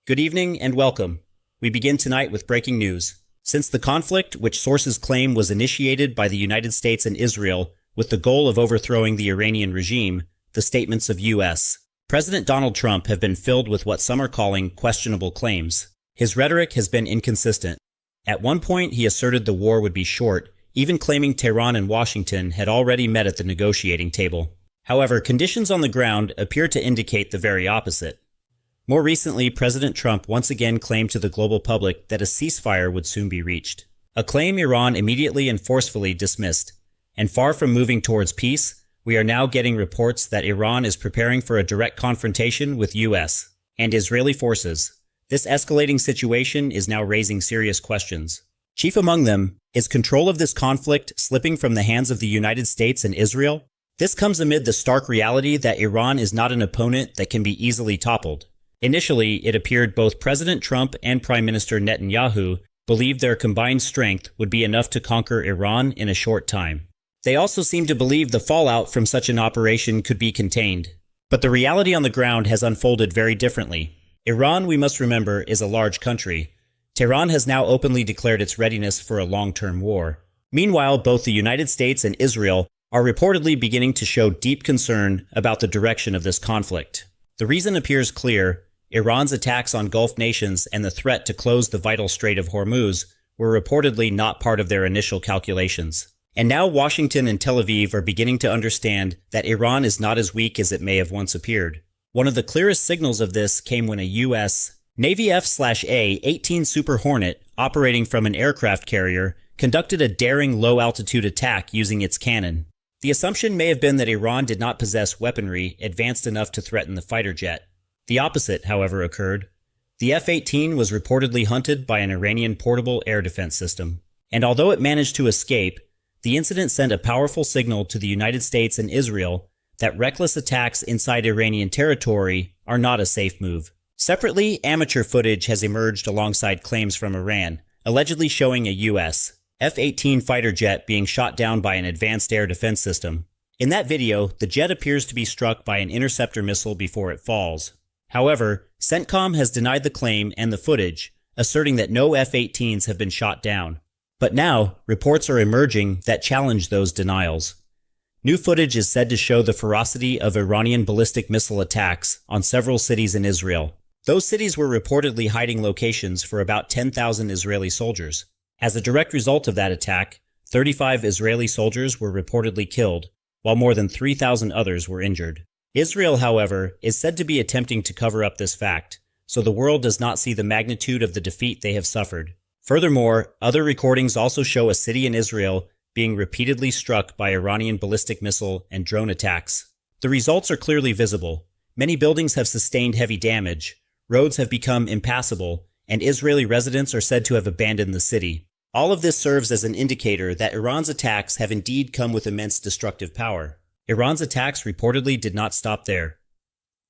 Good evening and welcome. We begin tonight with breaking news. Since the conflict, which sources claim was initiated by the United States and Israel with the goal of overthrowing the Iranian regime, the statements of U.S. President Donald Trump have been filled with what some are calling questionable claims. His rhetoric has been inconsistent. At one point, he asserted the war would be short, even claiming Tehran and Washington had already met at the negotiating table. However, conditions on the ground appear to indicate the very opposite. More recently, President Trump once again claimed to the global public that a ceasefire would soon be reached, a claim Iran immediately and forcefully dismissed. And far from moving towards peace, we are now getting reports that Iran is preparing for a direct confrontation with U.S. and Israeli forces. This escalating situation is now raising serious questions. Chief among them, is control of this conflict slipping from the hands of the United States and Israel? This comes amid the stark reality that Iran is not an opponent that can be easily toppled. Initially, it appeared both President Trump and Prime Minister Netanyahu believed their combined strength would be enough to conquer Iran in a short time. They also seemed to believe the fallout from such an operation could be contained. But the reality on the ground has unfolded very differently. Iran, we must remember, is a large country. Tehran has now openly declared its readiness for a long-term war. Meanwhile, both the United States and Israel are reportedly beginning to show deep concern about the direction of this conflict. The reason appears clear. Iran's attacks on Gulf nations and the threat to close the vital Strait of Hormuz were reportedly not part of their initial calculations. And now Washington and Tel Aviv are beginning to understand that Iran is not as weak as it may have once appeared. One of the clearest signals of this came when a U.S. Navy F-18 Super Hornet, operating from an aircraft carrier, conducted a daring low-altitude attack using its cannon. The assumption may have been that Iran did not possess weaponry advanced enough to threaten the fighter jet. The opposite, however, occurred. The F-18 was reportedly hunted by an Iranian portable air defense system. And although it managed to escape, the incident sent a powerful signal to the United States and Israel that reckless attacks inside Iranian territory are not a safe move. Separately, amateur footage has emerged alongside claims from Iran, allegedly showing a U.S. F-18 fighter jet being shot down by an advanced air defense system. In that video, the jet appears to be struck by an interceptor missile before it falls. However, CENTCOM has denied the claim and the footage, asserting that no F-18s have been shot down. But now, reports are emerging that challenge those denials. New footage is said to show the ferocity of Iranian ballistic missile attacks on several cities in Israel. Those cities were reportedly hiding locations for about 10,000 Israeli soldiers. As a direct result of that attack, 35 Israeli soldiers were reportedly killed, while more than 3,000 others were injured. Israel, however, is said to be attempting to cover up this fact, so the world does not see the magnitude of the defeat they have suffered. Furthermore, other recordings also show a city in Israel being repeatedly struck by Iranian ballistic missile and drone attacks. The results are clearly visible. Many buildings have sustained heavy damage, roads have become impassable, and Israeli residents are said to have abandoned the city. All of this serves as an indicator that Iran's attacks have indeed come with immense destructive power. Iran's attacks reportedly did not stop there.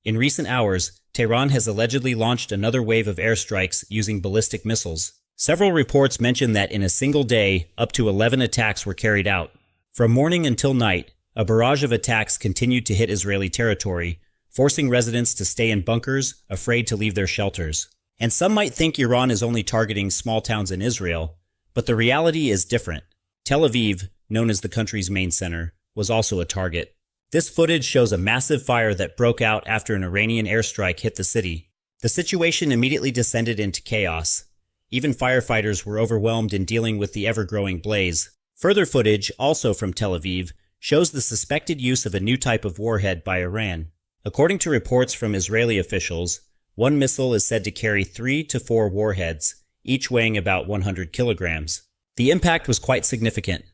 In recent hours, Tehran has allegedly launched another wave of airstrikes using ballistic missiles. Several reports mention that in a single day, up to 11 attacks were carried out. From morning until night, a barrage of attacks continued to hit Israeli territory, forcing residents to stay in bunkers, afraid to leave their shelters. And some might think Iran is only targeting small towns in Israel, but the reality is different. Tel Aviv, known as the country's main center, was also a target. This footage shows a massive fire that broke out after an Iranian airstrike hit the city. The situation immediately descended into chaos. Even firefighters were overwhelmed in dealing with the ever-growing blaze. Further footage, also from Tel Aviv, shows the suspected use of a new type of warhead by Iran. According to reports from Israeli officials, one missile is said to carry 3 to 4 warheads, each weighing about 100 kilograms. The impact was quite significant.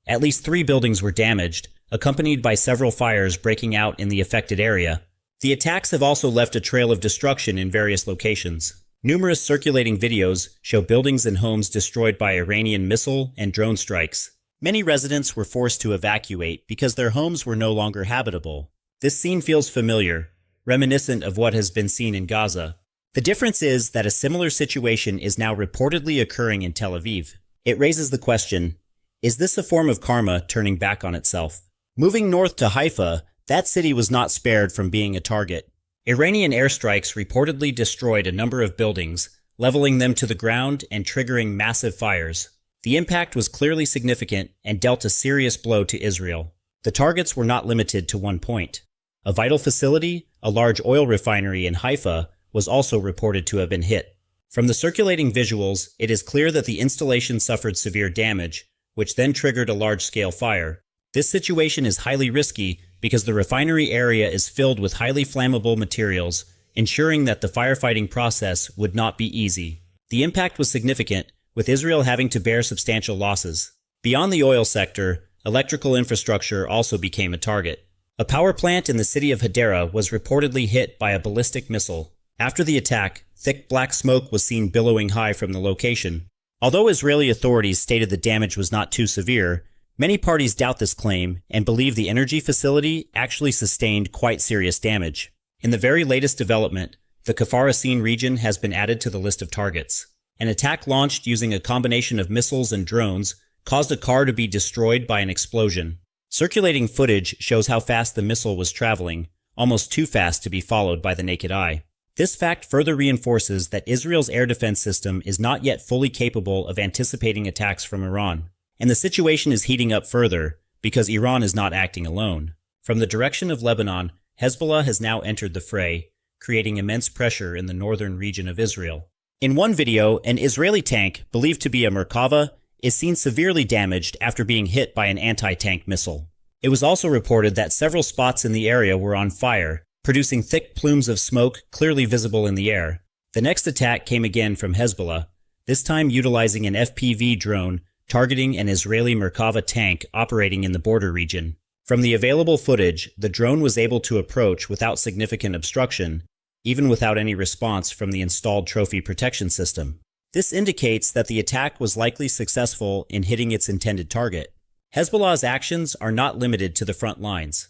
At least 3 buildings were damaged, accompanied by several fires breaking out in the affected area. The attacks have also left a trail of destruction in various locations. Numerous circulating videos show buildings and homes destroyed by Iranian missile and drone strikes. Many residents were forced to evacuate because their homes were no longer habitable. This scene feels familiar, reminiscent of what has been seen in Gaza. The difference is that a similar situation is now reportedly occurring in Tel Aviv. It raises the question, is this a form of karma turning back on itself? Moving north to Haifa, that city was not spared from being a target. Iranian airstrikes reportedly destroyed a number of buildings, leveling them to the ground and triggering massive fires. The impact was clearly significant and dealt a serious blow to Israel. The targets were not limited to one point. A vital facility, a large oil refinery in Haifa, was also reported to have been hit. From the circulating visuals, it is clear that the installation suffered severe damage, which then triggered a large-scale fire. This situation is highly risky because the refinery area is filled with highly flammable materials, ensuring that the firefighting process would not be easy. The impact was significant, with Israel having to bear substantial losses. Beyond the oil sector, electrical infrastructure also became a target. A power plant in the city of Hadera was reportedly hit by a ballistic missile. After the attack, thick black smoke was seen billowing high from the location. Although Israeli authorities stated the damage was not too severe, many parties doubt this claim and believe the energy facility actually sustained quite serious damage. In the very latest development, the Kfar region has been added to the list of targets. An attack launched using a combination of missiles and drones caused a car to be destroyed by an explosion. Circulating footage shows how fast the missile was traveling, almost too fast to be followed by the naked eye. This fact further reinforces that Israel's air defense system is not yet fully capable of anticipating attacks from Iran. And the situation is heating up further because Iran is not acting alone. From the direction of Lebanon, Hezbollah has now entered the fray, creating immense pressure in the northern region of Israel. In one video, an Israeli tank, believed to be a Merkava, is seen severely damaged after being hit by an anti-tank missile. It was also reported that several spots in the area were on fire, producing thick plumes of smoke clearly visible in the air. The next attack came again from Hezbollah, this time utilizing an FPV drone targeting an Israeli Merkava tank operating in the border region. From the available footage, the drone was able to approach without significant obstruction, even without any response from the installed trophy protection system. This indicates that the attack was likely successful in hitting its intended target. Hezbollah's actions are not limited to the front lines.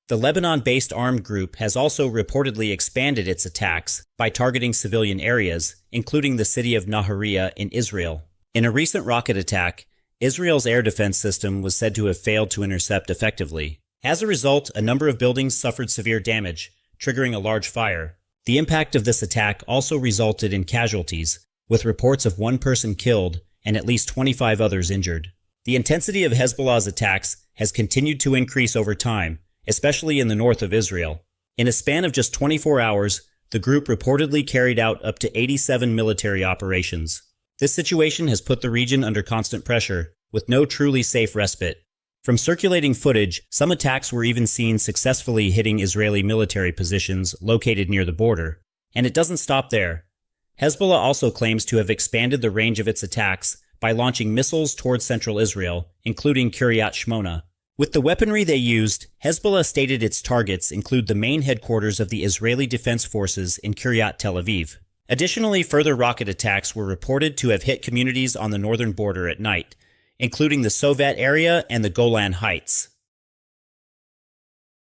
The Lebanon-based armed group has also reportedly expanded its attacks by targeting civilian areas, including the city of Nahariya in Israel. In a recent rocket attack, Israel's air defense system was said to have failed to intercept effectively. As a result, a number of buildings suffered severe damage, triggering a large fire. The impact of this attack also resulted in casualties, with reports of one person killed and at least 25 others injured. The intensity of Hezbollah's attacks has continued to increase over time, especially in the north of Israel. In a span of just 24 hours, the group reportedly carried out up to 87 military operations. This situation has put the region under constant pressure, with no truly safe respite. From circulating footage, some attacks were even seen successfully hitting Israeli military positions located near the border. And it doesn't stop there. Hezbollah also claims to have expanded the range of its attacks by launching missiles towards central Israel, including Kiryat Shmona. With the weaponry they used, Hezbollah stated its targets include the main headquarters of the Israeli Defense Forces in Kiryat Tel Aviv. Additionally, further rocket attacks were reported to have hit communities on the northern border at night, including the Sovet area and the Golan Heights.